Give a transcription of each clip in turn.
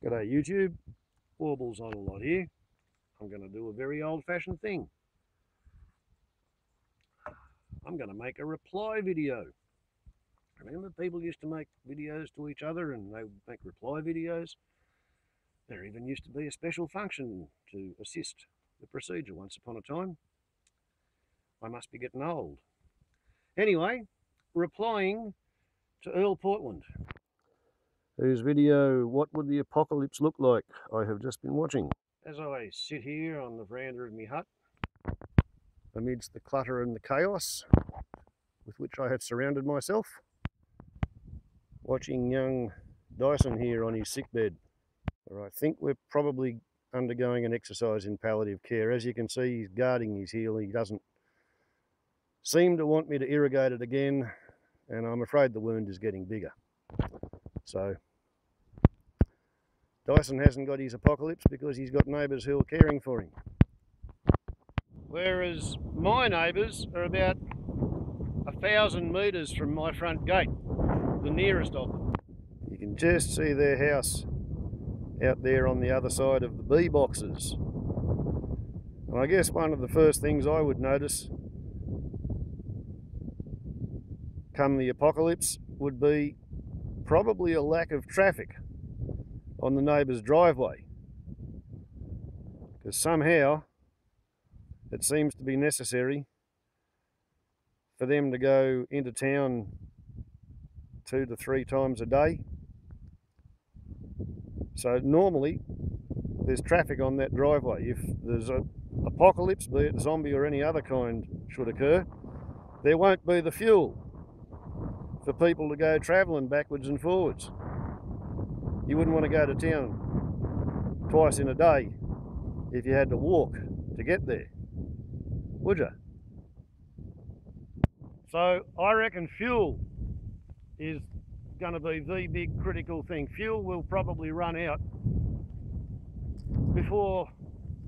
G'day YouTube, Warbles on a lot here. I'm going to do a very old-fashioned thing. I'm going to make a reply video. Remember people used to make videos to each other and they would make reply videos? There even used to be a special function to assist the procedure once upon a time. I must be getting old. Anyway, replying to Earl Portland, whose video, What Would the Apocalypse Look Like?, I have just been watching. As I sit here on the veranda of my hut, amidst the clutter and the chaos with which I have surrounded myself, watching young Dyson here on his sickbed. I think we're probably undergoing an exercise in palliative care. As you can see, he's guarding his heel. He doesn't seem to want me to irrigate it again, and I'm afraid the wound is getting bigger. So Dyson hasn't got his apocalypse because he's got neighbours who are caring for him. Whereas my neighbours are about 1,000 metres from my front gate, the nearest of them. You can just see their house out there on the other side of the bee boxes. And I guess one of the first things I would notice come the apocalypse would be probably a lack of traffic on the neighbour's driveway, because somehow it seems to be necessary for them to go into town 2 to 3 times a day. So normally there's traffic on that driveway. If there's an apocalypse, be it zombie or any other kind, should occur, there won't be the fuel for people to go travelling backwards and forwards. You wouldn't want to go to town twice in a day if you had to walk to get there, would you? So I reckon fuel is going to be the big critical thing. Fuel will probably run out before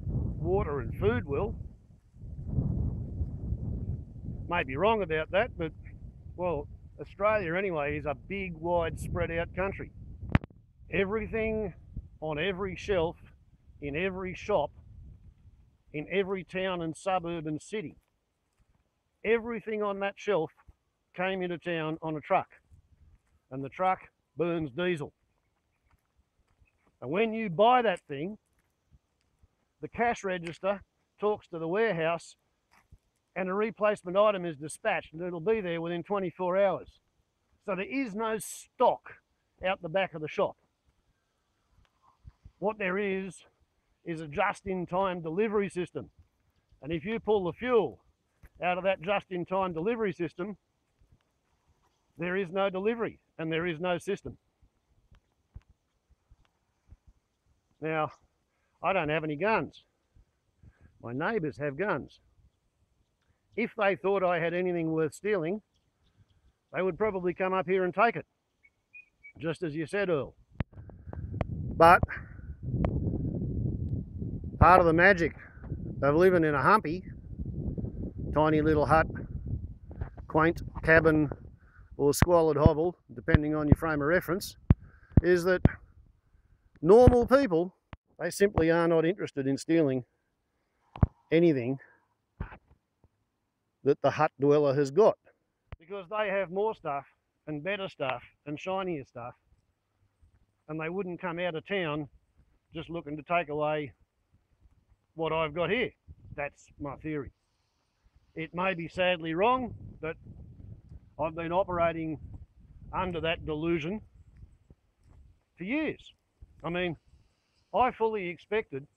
water and food will. May be wrong about that, but well, Australia anyway is a big, wide, spread out country. Everything on every shelf, in every shop, in every town and suburb and city, everything on that shelf came into town on a truck, and the truck burns diesel. And when you buy that thing, the cash register talks to the warehouse and a replacement item is dispatched, and it'll be there within 24 hours. So there is no stock out the back of the shop. What there is a just-in-time delivery system. And if you pull the fuel out of that just-in-time delivery system, there is no delivery and there is no system. Now, I don't have any guns. My neighbours have guns. If they thought I had anything worth stealing, they would probably come up here and take it, just as you said, Earl. But part of the magic of living in a humpy, tiny little hut, quaint cabin or squalid hovel, depending on your frame of reference, is that normal people, they simply are not interested in stealing anything that the hut dweller has got, because they have more stuff and better stuff and shinier stuff, and they wouldn't come out of town just looking to take away what I've got here. That's my theory. It may be sadly wrong, but I've been operating under that delusion for years. I mean, I fully expected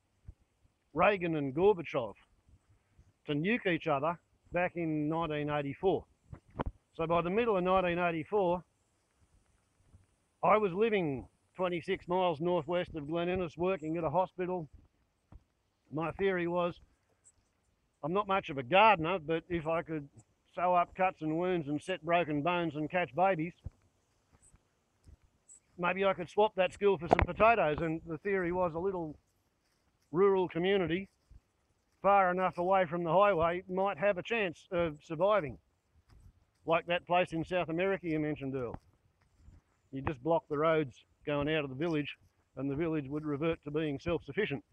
Reagan and Gorbachev to nuke each other back in 1984. So by the middle of 1984, I was living 26 miles northwest of Glen Innes, working at a hospital. My theory was, I'm not much of a gardener, but if I could sew up cuts and wounds and set broken bones and catch babies, maybe I could swap that skill for some potatoes. And the theory was a little rural community far enough away from the highway might have a chance of surviving, like that place in South America you mentioned, Earl. You just block the roads going out of the village and the village would revert to being self-sufficient.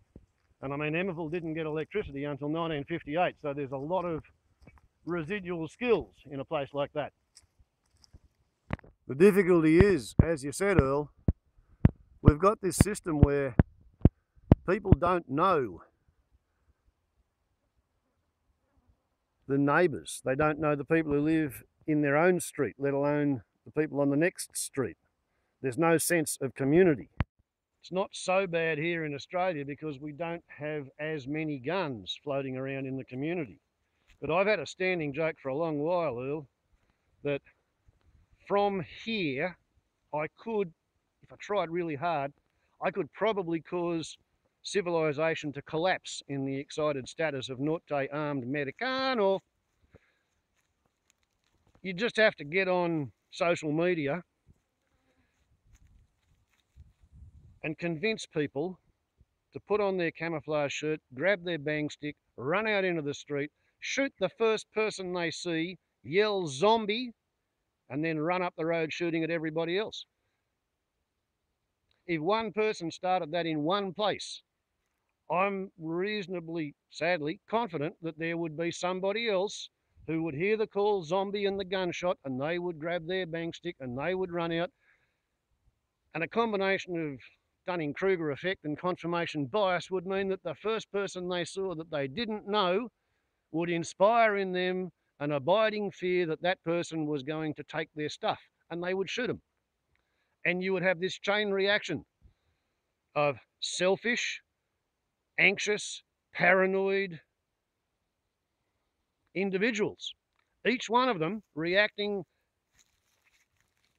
And I mean, Emerville didn't get electricity until 1958, so there's a lot of residual skills in a place like that. The difficulty is, as you said, Earl, we've got this system where people don't know the neighbours. They don't know the people who live in their own street, let alone the people on the next street. There's no sense of community. It's not so bad here in Australia because we don't have as many guns floating around in the community. But I've had a standing joke for a long while, Earl, that from here, I could, if I tried really hard, I could probably cause civilization to collapse in the excited status of Norte armed Americano. You just have to get on social media and convince people to put on their camouflage shirt, grab their bang stick, run out into the street, shoot the first person they see, yell zombie, and then run up the road shooting at everybody else. If one person started that in one place, I'm reasonably, sadly, confident that there would be somebody else who would hear the call zombie and the gunshot, and they would grab their bang stick and they would run out. And a combination of Dunning-Kruger effect and confirmation bias would mean that the first person they saw that they didn't know would inspire in them an abiding fear that that person was going to take their stuff, and they would shoot them. And you would have this chain reaction of selfish, anxious, paranoid individuals, each one of them reacting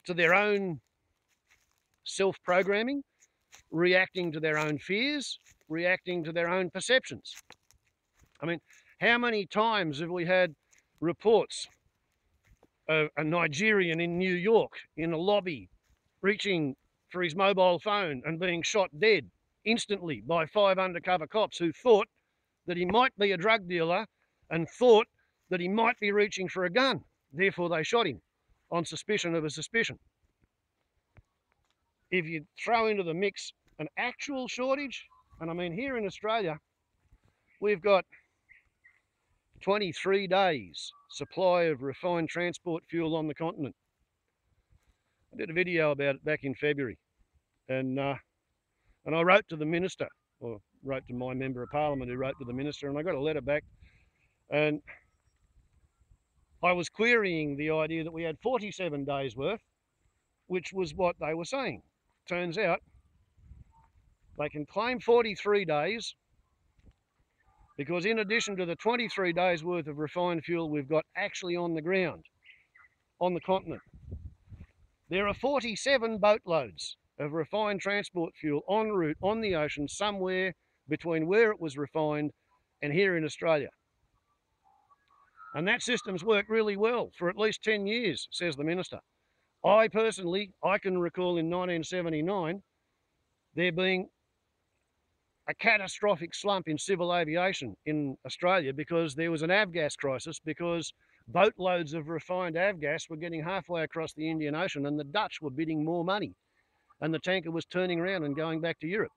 to their own self-programming, reacting to their own fears, reacting to their own perceptions. I mean, how many times have we had reports of a Nigerian in New York in a lobby reaching for his mobile phone and being shot dead instantly by 5 undercover cops who thought that he might be a drug dealer and thought that he might be reaching for a gun. Therefore, they shot him on suspicion of a suspicion. If you throw into the mix an actual shortage, and I mean here in Australia, we've got 23 days supply of refined transport fuel on the continent. I did a video about it back in February, and I wrote to the minister, or wrote to my member of parliament who wrote to the minister, and I got a letter back, and I was querying the idea that we had 47 days worth, which was what they were saying. Turns out they can claim 43 days because in addition to the 23 days worth of refined fuel we've got actually on the ground, on the continent, there are 47 boatloads of refined transport fuel en route on the ocean somewhere between where it was refined and here in Australia. And that system's worked really well for at least 10 years, says the minister. I can recall in 1979 there being a catastrophic slump in civil aviation in Australia because there was an avgas crisis, because boatloads of refined avgas were getting halfway across the Indian Ocean and the Dutch were bidding more money and the tanker was turning around and going back to Europe.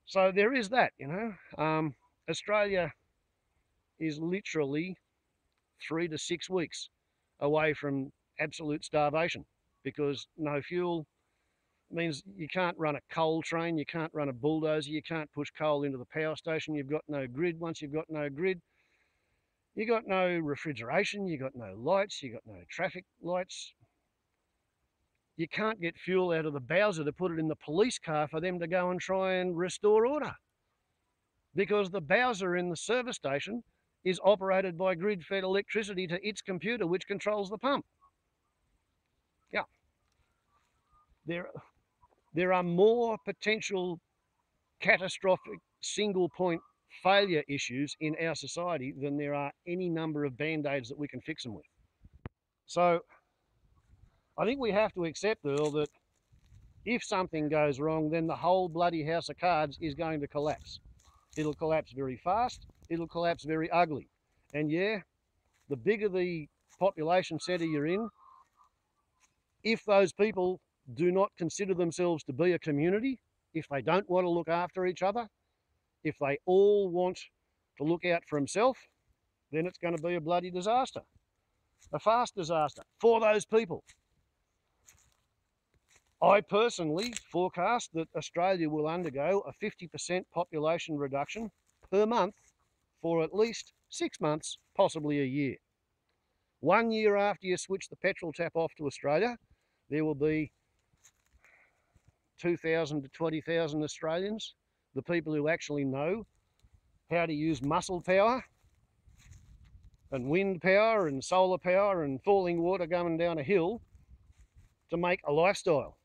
So there is that, you know. Australia is literally 3 to 6 weeks away from absolute starvation because no fuel means you can't run a coal train, you can't run a bulldozer, you can't push coal into the power station, you've got no grid. Once you've got no grid, you've got no refrigeration, you've got no lights, you've got no traffic lights. You can't get fuel out of the Bowser to put it in the police car for them to go and try and restore order, because the Bowser in the service station is operated by grid-fed electricity to its computer, which controls the pump. Yeah. There are more potential catastrophic single-point failure issues in our society than there are any number of band-aids that we can fix them with. So I think we have to accept, Earl, that if something goes wrong, then the whole bloody house of cards is going to collapse. It'll collapse very fast, it'll collapse very ugly. And yeah, the bigger the population centre you're in, if those people do not consider themselves to be a community, if they don't want to look after each other, if they all want to look out for themselves, then it's going to be a bloody disaster, a fast disaster for those people. I personally forecast that Australia will undergo a 50% population reduction per month for at least 6 months, possibly a year. 1 year after you switch the petrol tap off to Australia, there will be 2,000 to 20,000 Australians, the people who actually know how to use muscle power and wind power and solar power and falling water going down a hill to make a lifestyle.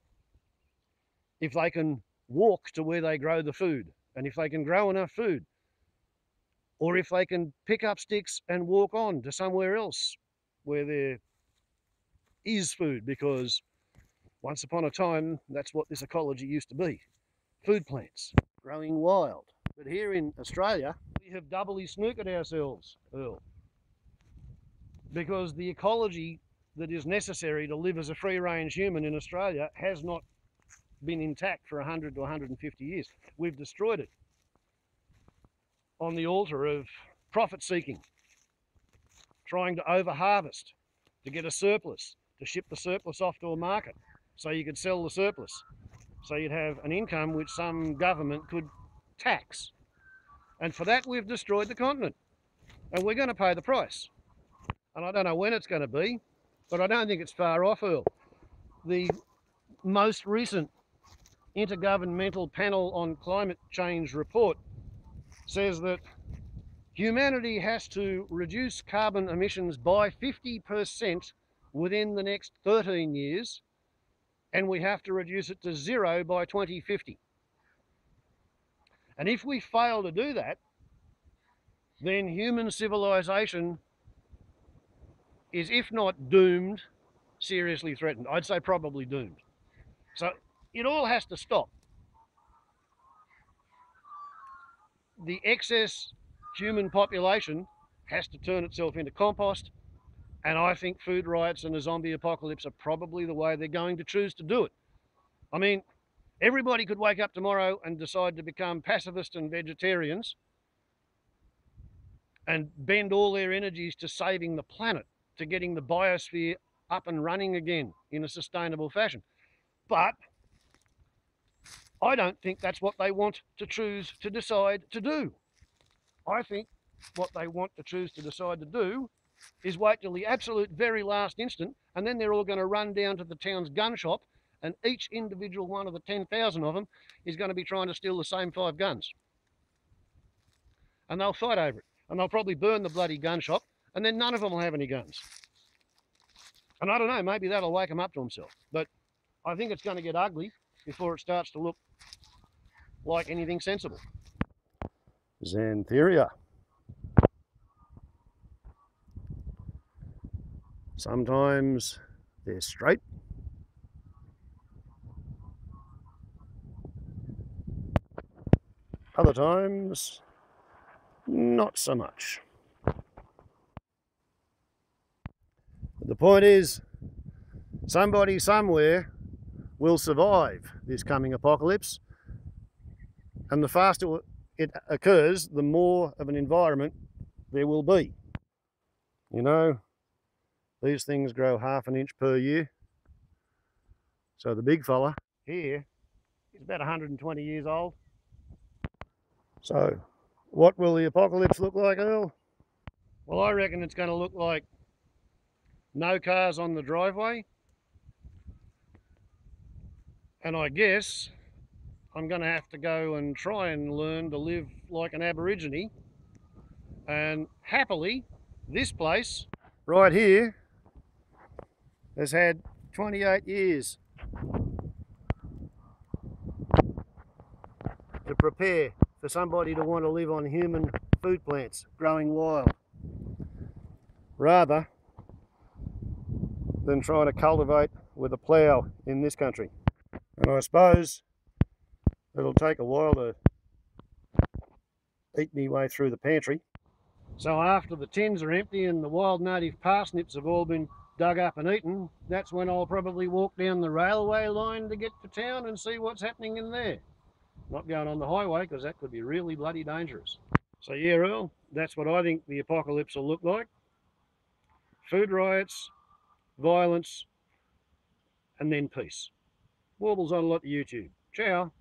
If they can walk to where they grow the food, and if they can grow enough food, or if they can pick up sticks and walk on to somewhere else where there is food, because once upon a time, that's what this ecology used to be. Food plants growing wild. But here in Australia, we have doubly snookered ourselves, Earl, because the ecology that is necessary to live as a free-range human in Australia has not been intact for 100 to 150 years. We've destroyed it on the altar of profit-seeking, trying to over-harvest, to get a surplus, to ship the surplus off to a market so you could sell the surplus, so you'd have an income which some government could tax. And for that, we've destroyed the continent, and we're going to pay the price. And I don't know when it's going to be, but I don't think it's far off, Earl. The most recent Intergovernmental Panel on Climate Change report says that humanity has to reduce carbon emissions by 50% within the next 13 years, and we have to reduce it to 0 by 2050. And if we fail to do that, then human civilization is, if not doomed, seriously threatened. I'd say probably doomed. So it all has to stop. The excess human population has to turn itself into compost, and I think food riots and a zombie apocalypse are probably the way they're going to choose to do it. I mean, everybody could wake up tomorrow and decide to become pacifist and vegetarians and bend all their energies to saving the planet, to getting the biosphere up and running again in a sustainable fashion. But I don't think that's what they want to choose to decide to do. I think what they want to choose to decide to do is wait till the absolute very last instant, and then they're all going to run down to the town's gun shop, and each individual one of the 10,000 of them is going to be trying to steal the same 5 guns. And they'll fight over it, and they'll probably burn the bloody gun shop, and then none of them will have any guns. And I don't know, maybe that'll wake them up to himself. But I think it's going to get ugly before it starts to look like anything sensible. Xantheria. Sometimes they're straight. Other times, not so much. But the point is, somebody somewhere will survive this coming apocalypse, and the faster it occurs, the more of an environment there will be. You know, these things grow ½ an inch per year. So the big fella here is about 120 years old. So what will the apocalypse look like, Earl? Well, I reckon it's going to look like no cars on the driveway. And I guess I'm going to have to go and try and learn to live like an Aborigine. And happily, this place right here has had 28 years to prepare for somebody to want to live on human food plants growing wild, rather than trying to cultivate with a plough in this country. And I suppose it'll take a while to eat me way through the pantry. So after the tins are empty and the wild native parsnips have all been dug up and eaten, that's when I'll probably walk down the railway line to get to town and see what's happening in there. Not going on the highway, because that could be really bloody dangerous. So yeah, Earl, that's what I think the apocalypse will look like. Food riots, violence, and then peace. Warbles on a lot to YouTube. Ciao.